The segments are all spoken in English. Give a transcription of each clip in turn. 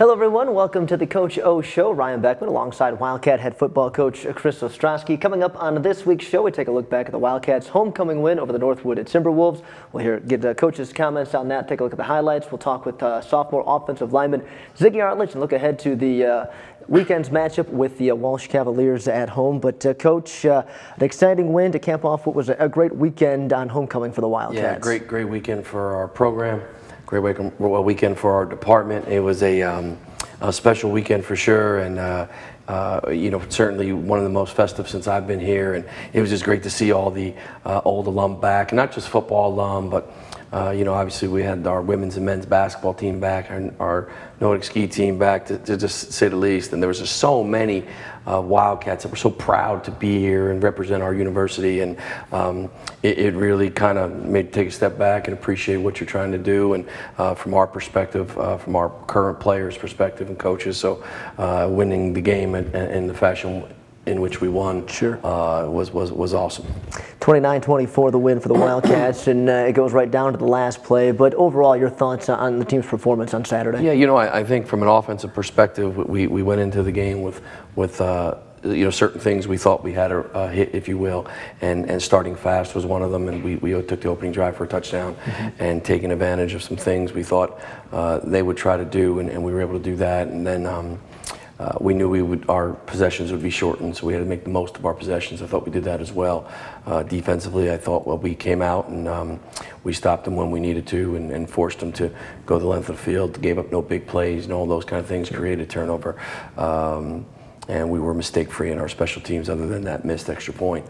Hello everyone, welcome to the Coach O Show. Ryan Beckman alongside Wildcat head football coach Chris Ostrowsky. Coming up on this week's show, we take a look back at the Wildcats' homecoming win over the Northwood Timberwolves. We'll get coach's comments on that, take a look at the highlights. We'll talk with sophomore offensive lineman Ziggy Arledge and look ahead to the weekend's matchup with the Walsh Cavaliers at home. But Coach, an exciting win to cap off what was a great weekend on homecoming for the Wildcats. Yeah, great weekend for our program. Great weekend for our department. It was a special weekend for sure, and certainly one of the most festive since I've been here. And it was just great to see all the old alum back, and not just football alum, but obviously we had our women's and men's basketball team back, and our Nordic ski team back, to just say the least. And there was just so many Wildcats that were so proud to be here and represent our university, and it really kind of made take a step back and appreciate what you're trying to do, and from our perspective, from our current players' perspective and coaches. So winning the game in the fashion in which we won was awesome. 29-24 the win for the Wildcats, and it goes right down to the last play. But overall, your thoughts on the team's performance on Saturday? Yeah, I think from an offensive perspective, we went into the game with certain things we thought we had a hit, if you will, and starting fast was one of them, and we took the opening drive for a touchdown, and taking advantage of some things we thought they would try to do, and we were able to do that. And then we knew our possessions would be shortened, so we had to make the most of our possessions. I thought we did that as well. Defensively, I thought, we came out and we stopped them when we needed to, and forced them to go the length of the field, gave up no big plays, and all those kind of things, created turnover. And we were mistake-free in our special teams other than that missed extra point.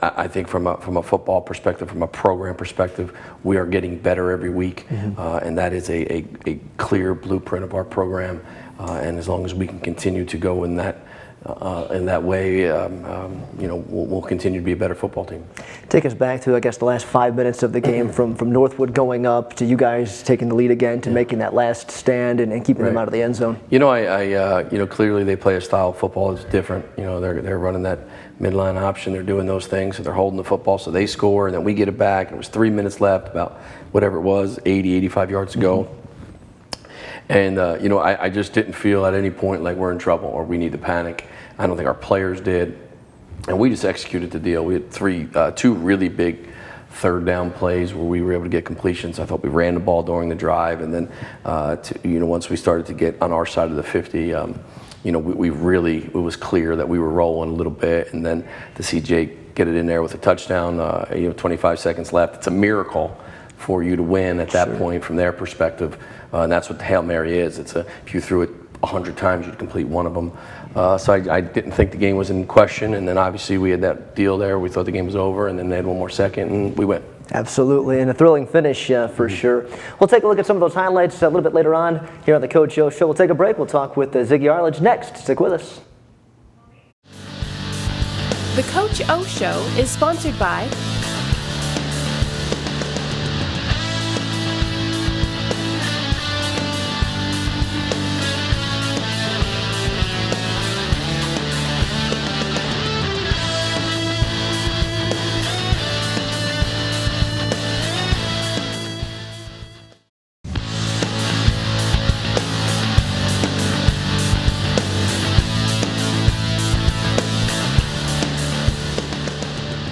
I think from a football perspective, from a program perspective, we are getting better every week, and that is a clear blueprint of our program. And as long as we can continue to go in that way, we'll continue to be a better football team. Take us back to, I guess, the last 5 minutes of the game, from Northwood going up to you guys taking the lead again to making that last stand and keeping them out of the end zone. Clearly they play a style of football that's different. They're running that midline option. They're doing those things, so they're holding the football, so they score, and then we get it back. And it was 3 minutes left, about whatever it was, 85 yards to go. And I just didn't feel at any point like we're in trouble or we need to panic. I don't think our players did, and we just executed the deal. We had two really big third down plays where we were able to get completions. I thought we ran the ball during the drive, and then once we started to get on our side of the 50, it was clear that we were rolling a little bit, and then to see Jake get it in there with a touchdown, 25 seconds left, it's a miracle for you to win at that point from their perspective, and that's what the Hail Mary is. If you threw it 100 times, you'd complete one of them. So I didn't think the game was in question, and then obviously we had that deal there. We thought the game was over, and then they had one more second, and we went. Absolutely, and a thrilling finish for sure. We'll take a look at some of those highlights a little bit later on here on the Coach O Show. We'll take a break. We'll talk with Ziggy Arledge next. Stick with us. The Coach O Show is sponsored by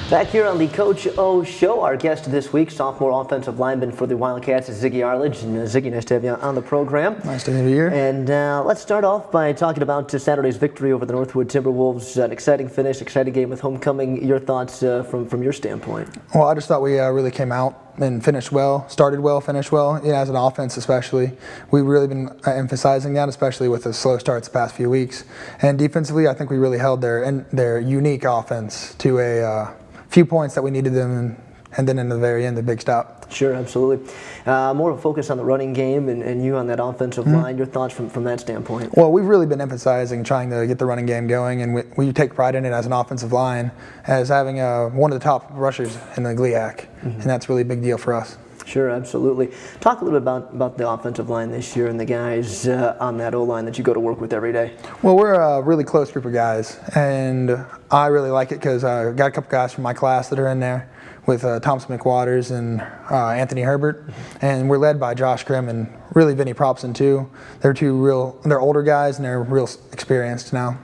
Back here on the Coach O Show, our guest this week, sophomore offensive lineman for the Wildcats, is Ziggy Arledge. And Ziggy, nice to have you on the program. Nice to have you here. And let's start off by talking about Saturday's victory over the Northwood Timberwolves. An exciting finish, exciting game with homecoming. Your thoughts from your standpoint? Well, I just thought we really came out and finished well, started well, finished well. As an offense especially. We've really been emphasizing that, especially with the slow starts the past few weeks. And defensively, I think we really held their unique offense to a few points that we needed them, and then in the very end, the big stop. Sure, absolutely. More of a focus on the running game and you on that offensive line. Your thoughts from that standpoint? Well, we've really been emphasizing trying to get the running game going, and we take pride in it as an offensive line, as having one of the top rushers in the GLIAC, and that's really a big deal for us. Sure, absolutely. Talk a little bit about the offensive line this year and the guys on that O-line that you go to work with every day. Well, we're a really close group of guys, and I really like it because I got a couple guys from my class that are in there with Thompson McWaters and Anthony Herbert, and we're led by Josh Grimm and really Vinny Propson too. They're older guys and they're real experienced now.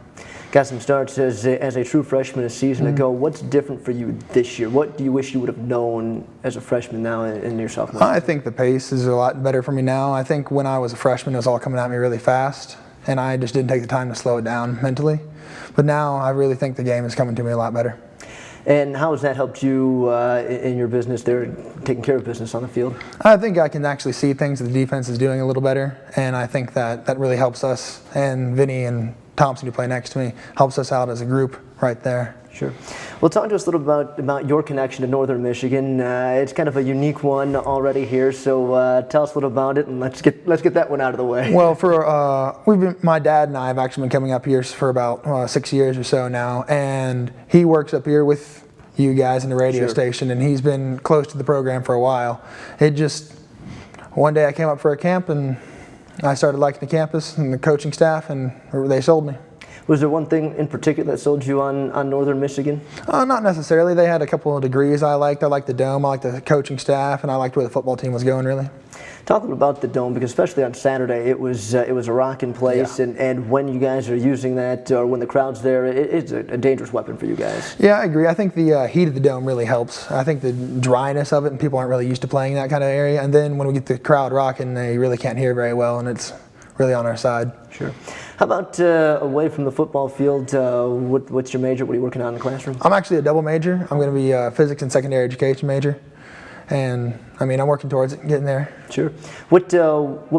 Got some starts as a true freshman a season ago. What's different for you this year? What do you wish you would have known as a freshman now in your sophomore year? I think the pace is a lot better for me now. I think when I was a freshman, it was all coming at me really fast, and I just didn't take the time to slow it down mentally. But now I really think the game is coming to me a lot better. And how has that helped you in your business there, taking care of business on the field? I think I can actually see things that the defense is doing a little better, and I think that really helps us. And Vinny and Thompson, who play next to me, helps us out as a group right there. Sure. Well, talk to us a little about your connection to Northern Michigan. It's kind of a unique one already here, so tell us a little about it, and let's get that one out of the way. Well, my dad and I have actually been coming up here for about 6 years or so now, and he works up here with you guys in the radio station, and he's been close to the program for a while. One day I came up for a camp, and I started liking the campus and the coaching staff, and they sold me. Was there one thing in particular that sold you on Northern Michigan? Not necessarily. They had a couple of degrees I liked. I liked the dome, I liked the coaching staff, and I liked where the football team was going, really. Talk a little about the dome, because especially on Saturday, it was a rocking place, and when you guys are using that, or when the crowd's there, it's a dangerous weapon for you guys. Yeah, I agree. I think the heat of the dome really helps. I think the dryness of it, and people aren't really used to playing that kind of area, and then when we get the crowd rocking, they really can't hear very well, and it's really on our side. Sure. How about away from the football field? What's your major? What are you working on in the classroom? I'm actually a double major. I'm going to be a physics and secondary education major. And I'm working towards it, getting there. Sure. What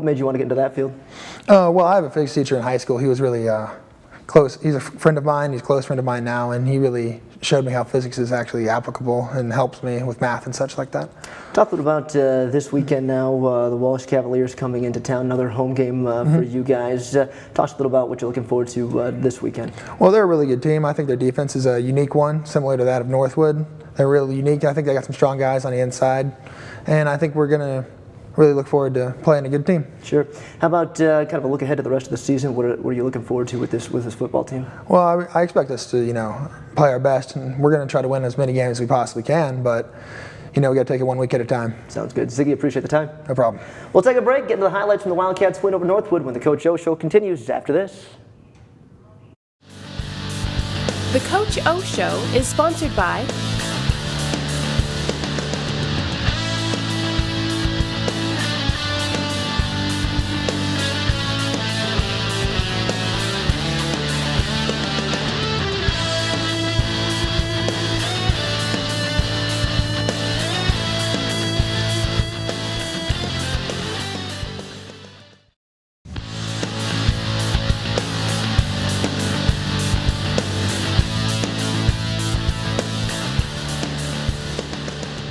made you want to get into that field? Well, I have a physics teacher in high school. He was really close. He's a friend of mine. He's a close friend of mine now, and he really showed me how physics is actually applicable and helps me with math and such like that. Talk a little about this weekend now. The Walsh Cavaliers coming into town, another home game for you guys. Talk to us a little about what you're looking forward to this weekend. Well, they're a really good team. I think their defense is a unique one, similar to that of Northwood. They're really unique. I think they got some strong guys on the inside, and I think we're going to really look forward to playing a good team. Sure. How about kind of a look ahead to the rest of the season? What are you looking forward to with this football team? Well, I expect us to play our best, and we're going to try to win as many games as we possibly can, but we got to take it 1 week at a time. Sounds good. Ziggy, appreciate the time. No problem. We'll take a break, get into the highlights from the Wildcats win over Northwood when the Coach O Show continues after this. The Coach O Show is sponsored by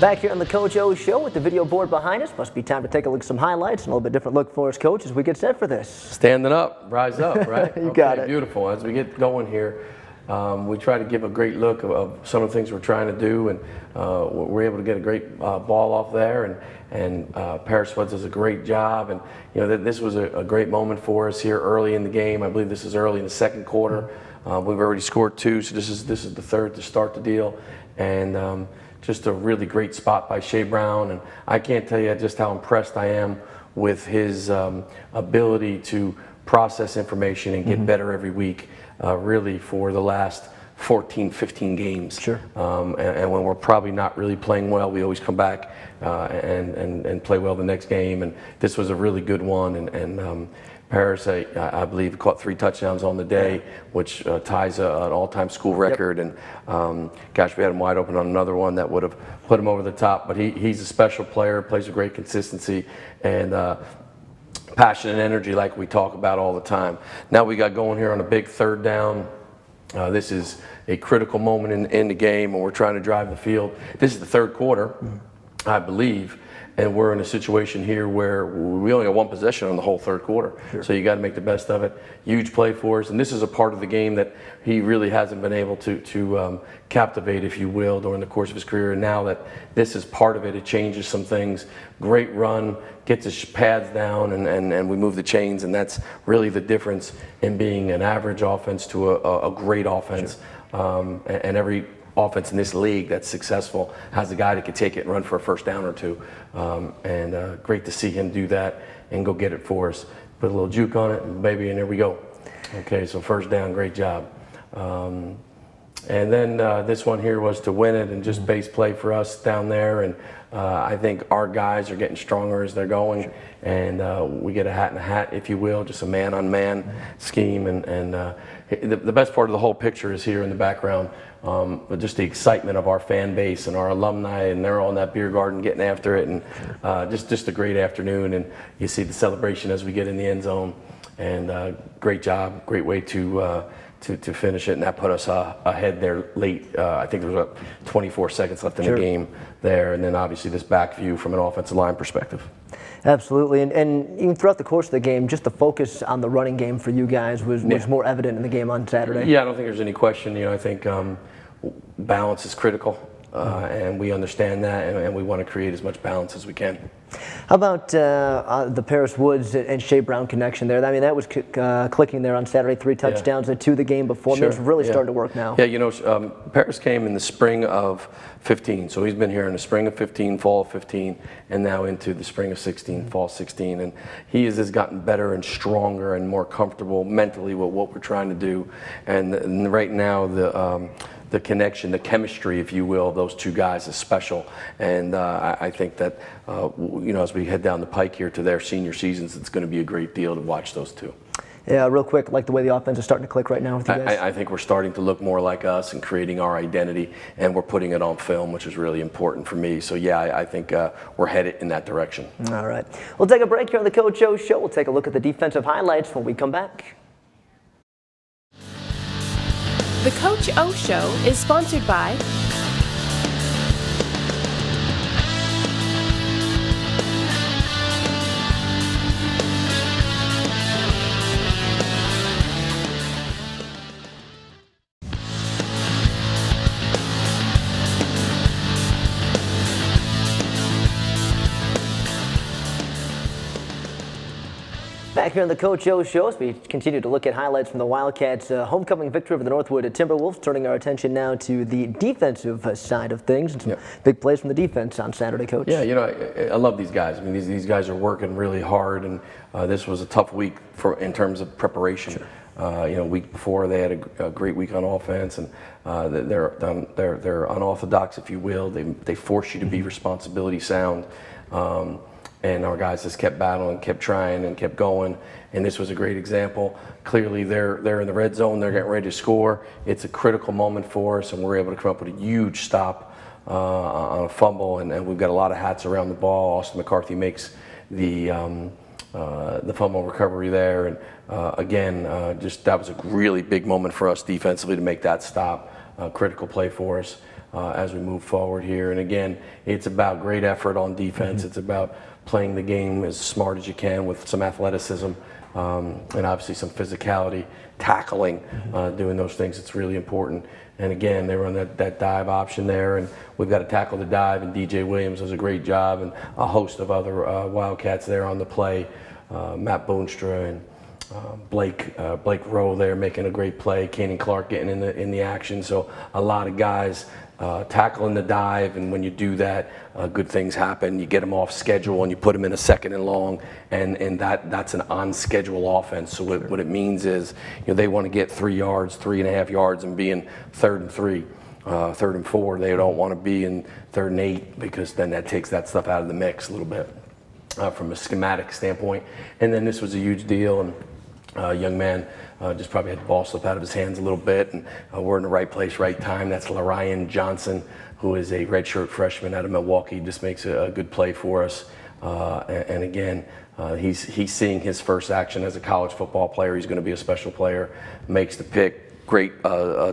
Back here on the Coach O Show with the video board behind us. Must be time to take a look at some highlights and a little bit different look for us, Coach, as we get set for this. Standing up, rise up, right? You got it. Beautiful. As we get going here, we try to give a great look of some of the things we're trying to do, and we're able to get a great ball off there, and Paris Woods does a great job, and this was a great moment for us here early in the game. I believe this is early in the second quarter. We've already scored 2, so this is the third to start the deal, and just a really great spot by Shea Brown, and I can't tell you just how impressed I am with his ability to process information and get better every week, really for the last 14, 15 games. Sure. And when we're probably not really playing well, we always come back and play well the next game, and this was a really good one, and Paris, I believe, caught 3 touchdowns on the day, which ties an all-time school record. Yep. And gosh, we had him wide open on another one that would have put him over the top. But he's a special player, plays with great consistency and passion and energy, like we talk about all the time. Now we got going here on a big 3rd down. This is a critical moment in the game, and we're trying to drive the field. This is the 3rd quarter, I believe. and we're in a situation here where we only got one possession on the whole third quarter. So you got to make the best of it. Huge play for us, and this is a part of the game that he really hasn't been able to captivate, if you will, during the course of his career. And now that this is part of it, it changes some things. Great run, gets his pads down, and we move the chains, and that's really the difference in being an average offense to a great offense. And every offense in this league that's successful has a guy that can take it and run for a first down or two. And great to see him do that and go get it for us. Put a little juke on it, and baby, and there we go. Okay, so first down, great job. And then this one here was to win it and just base play for us down there. And I think our guys are getting stronger as they're going. And we get a hat in a hat, if you will, just a man-on-man scheme. And the best part of the whole picture is here in the background. But just the excitement of our fan base and our alumni, and they're all in that beer garden getting after it. And just a great afternoon. And you see the celebration as we get in the end zone. And great job, great way to finish it, and that put us ahead there late. I think there was about 24 seconds left in the game there, and then obviously this back view from an offensive line perspective. Absolutely, and even throughout the course of the game, just the focus on the running game for you guys was more evident in the game on Saturday. Yeah, I don't think there's any question. I think balance is critical, and we understand that, and we want to create as much balance as we can. How about the Paris Woods and Shea Brown connection there? I mean, that was clicking there on Saturday. 3 touchdowns and 2 the game before. Sure. I mean, it's really starting to work now. Yeah, Paris came in the spring of 15, so he's been here in the spring of 15, fall of 15, and now into the spring of 16, fall 16, and he has gotten better and stronger and more comfortable mentally with what we're trying to do, and right now the connection, the chemistry, if you will, those two guys is special. And I think that, as we head down the pike here to their senior seasons, it's going to be a great deal to watch those two. Yeah, real quick, like the way the offense is starting to click right now with you guys? I think we're starting to look more like us and creating our identity, and we're putting it on film, which is really important for me. So, yeah, I think we're headed in that direction. All right. We'll take a break here on the Coach O Show. We'll take a look at the defensive highlights when we come back. The Coach O Show is sponsored by Back here on the Coach O Show, as we continue to look at highlights from the Wildcats' homecoming victory over the Northwood Timberwolves, turning our attention now to the defensive side of things. And some big plays from the defense on Saturday, Coach. Yeah, I love these guys. I mean, these guys are working really hard, and this was a tough week in terms of preparation. Week before they had a great week on offense, and they're unorthodox, if you will. They force you to be responsibility sound. And our guys just kept battling, kept trying, and kept going. And this was a great example. Clearly, they're in the red zone. They're getting ready to score. It's a critical moment for us, and we're able to come up with a huge stop on a fumble. And we've got a lot of hats around the ball. Austin McCarthy makes the fumble recovery there. And again, that was a really big moment for us defensively to make that stop. Critical play for us as we move forward here. And again, it's about great effort on defense. It's about playing the game as smart as you can with some athleticism and obviously some physicality, tackling, doing those things. It's really important. And again, they run that dive option there, and we've got to tackle the dive, and DJ Williams does a great job, and a host of other Wildcats there on the play, Matt Boonstra and Blake Rowe there making a great play, Kanan Clark getting in the action. So a lot of guys tackling the dive, and when you do that, good things happen. You get them off schedule and you put them in a 2nd and long, and that's an on-schedule offense. So what it means is, they want to get 3 yards, 3.5 yards, and be in 3rd and 3, 3rd and 4. They don't want to be in 3rd and 8, because then that takes that stuff out of the mix a little bit from a schematic standpoint. And then this was a huge deal, and young man just probably had the ball slip out of his hands a little bit, and we're in the right place, right time. That's Larian Johnson, who is a redshirt freshman out of Milwaukee. Just makes a good play for us. And again, he's seeing his first action as a college football player. He's going to be a special player. Makes the pick, great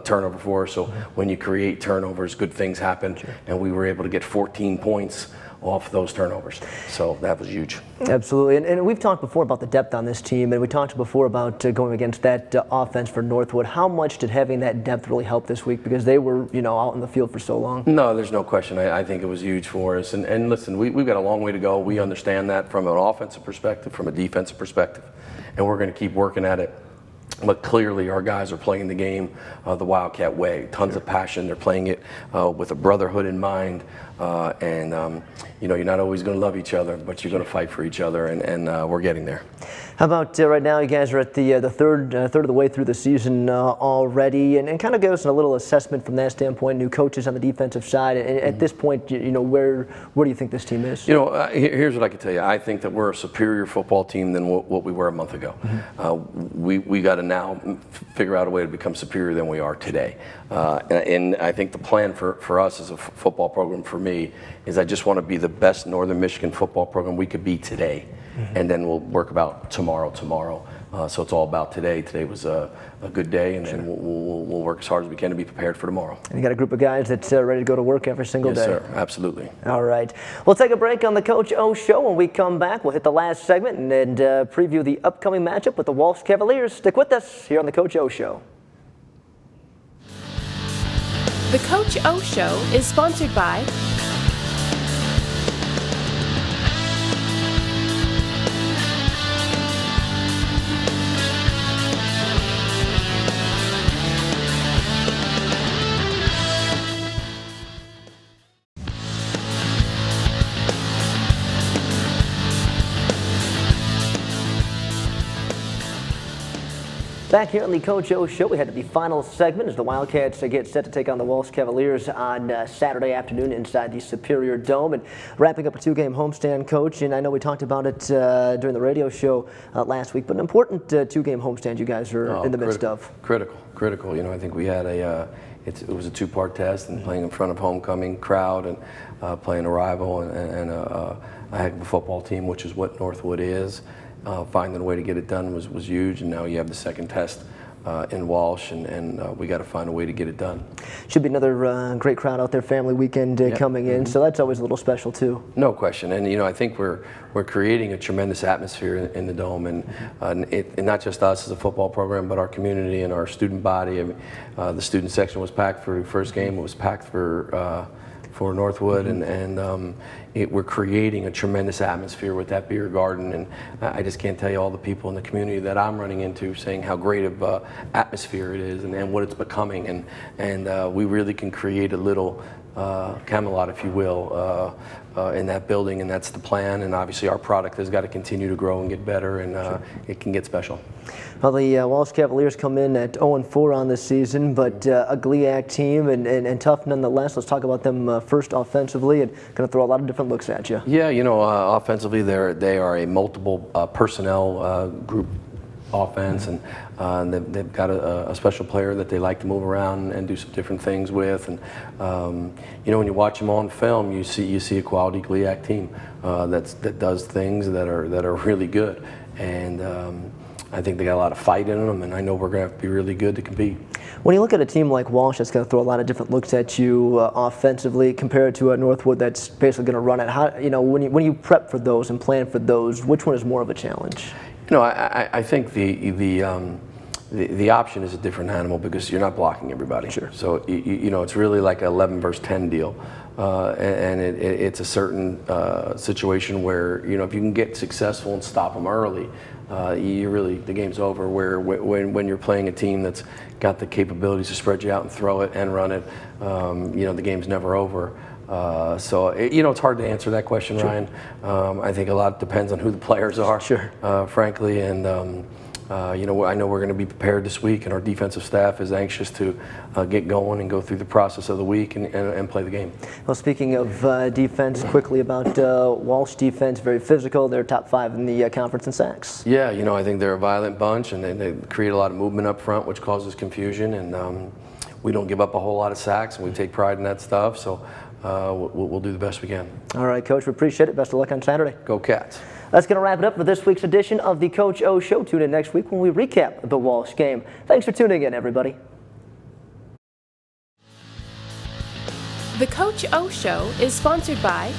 turnover for us. So when you create turnovers, good things happen. Sure. And we were able to get 14 points off those turnovers. So that was huge. Absolutely. And we've talked before about the depth on this team, and we talked before about going against that offense for Northwood. How much did having that depth really help this week? Because they were, out in the field for so long. No, there's no question. I think it was huge for us. And listen, we've got a long way to go. We understand that from an offensive perspective, from a defensive perspective, and we're going to keep working at it. But clearly our guys are playing the game the Wildcat way. Tons of passion. They're playing it with a brotherhood in mind. You're not always going to love each other, but you're going to fight for each other, and we're getting there. How about right now? You guys are at the third of the way through the season already, and kind of give us a little assessment from that standpoint. New coaches on the defensive side. And at this point, where do you think this team is? Here's what I can tell you. I think that we're a superior football team than what we were a month ago. We got to now figure out a way to become superior than we are today. And I think the plan for us as a football program, for me, is I just want to be the best Northern Michigan football program we could be today. And then we'll work about tomorrow. So it's all about today. Today was a good day, and then we'll work as hard as we can to be prepared for tomorrow. And you got a group of guys that's ready to go to work every single day. Yes, sir. Absolutely. All right. We'll take a break on the Coach O Show. When we come back, we'll hit the last segment and preview the upcoming matchup with the Walsh Cavaliers. Stick with us here on the Coach O Show. The Coach O Show is sponsored by Back here on the Coach O Show, we had the final segment as the Wildcats get set to take on the Walsh Cavaliers on Saturday afternoon inside the Superior Dome, and wrapping up a two-game homestand, Coach. And I know we talked about it during the radio show last week, but an important two-game homestand you guys are in the midst of. Critical. I think we had it was a two-part test, and playing in front of homecoming crowd and playing a rival and a heck of a football team, which is what Northwood is. Finding a way to get it done was huge, and now you have the second test in Walsh, and we got to find a way to get it done. Should be another great crowd out there, family weekend coming in, so that's always a little special too. No question, and I think we're creating a tremendous atmosphere in the Dome, and not just us as a football program, but our community and our student body. I mean, the student section was packed for the first game. It was packed for Northwood, and we're creating a tremendous atmosphere with that beer garden, and I just can't tell you all the people in the community that I'm running into saying how great of atmosphere it is and what it's becoming, and we really can create a little Camelot, if you will, in that building, and that's the plan. And obviously our product has got to continue to grow and get better, and it can get special. Well, the Walsh Cavaliers come in at 0-4 on this season, but a GLIAC team and tough nonetheless. Let's talk about them first offensively, and going to throw a lot of different looks at you. Yeah, offensively they are a multiple personnel group offense, and they've got a special player that they like to move around and do some different things with, and when you watch them on film, you see a quality GLIAC team that does things that are really good, and I think they got a lot of fight in them, and I know we're going to have to be really good to compete. When you look at a team like Walsh that's going to throw a lot of different looks at you offensively, compared to Northwood that's basically going to run it, how when you prep for those and plan for those, which one is more of a challenge? I think the option is a different animal because you're not blocking everybody. Sure. So it's really like an 11 versus 10 deal, and it's a certain situation where if you can get successful and stop them early, the game's over. Where when you're playing a team that's got the capabilities to spread you out and throw it and run it, the game's never over. So it's hard to answer that question, sure. Ryan. I think a lot depends on who the players are, sure. Frankly, and I know we're going to be prepared this week, and our defensive staff is anxious to get going and go through the process of the week and play the game. Well, speaking of defense, quickly about Walsh defense, very physical. They're top 5 in the conference in sacks. Yeah, I think they're a violent bunch, and they create a lot of movement up front, which causes confusion, and we don't give up a whole lot of sacks, and we take pride in that stuff. So. We'll do the best we can. All right, Coach, we appreciate it. Best of luck on Saturday. Go Cats. That's going to wrap it up for this week's edition of the Coach O Show. Tune in next week when we recap the Walsh game. Thanks for tuning in, everybody. The Coach O Show is sponsored by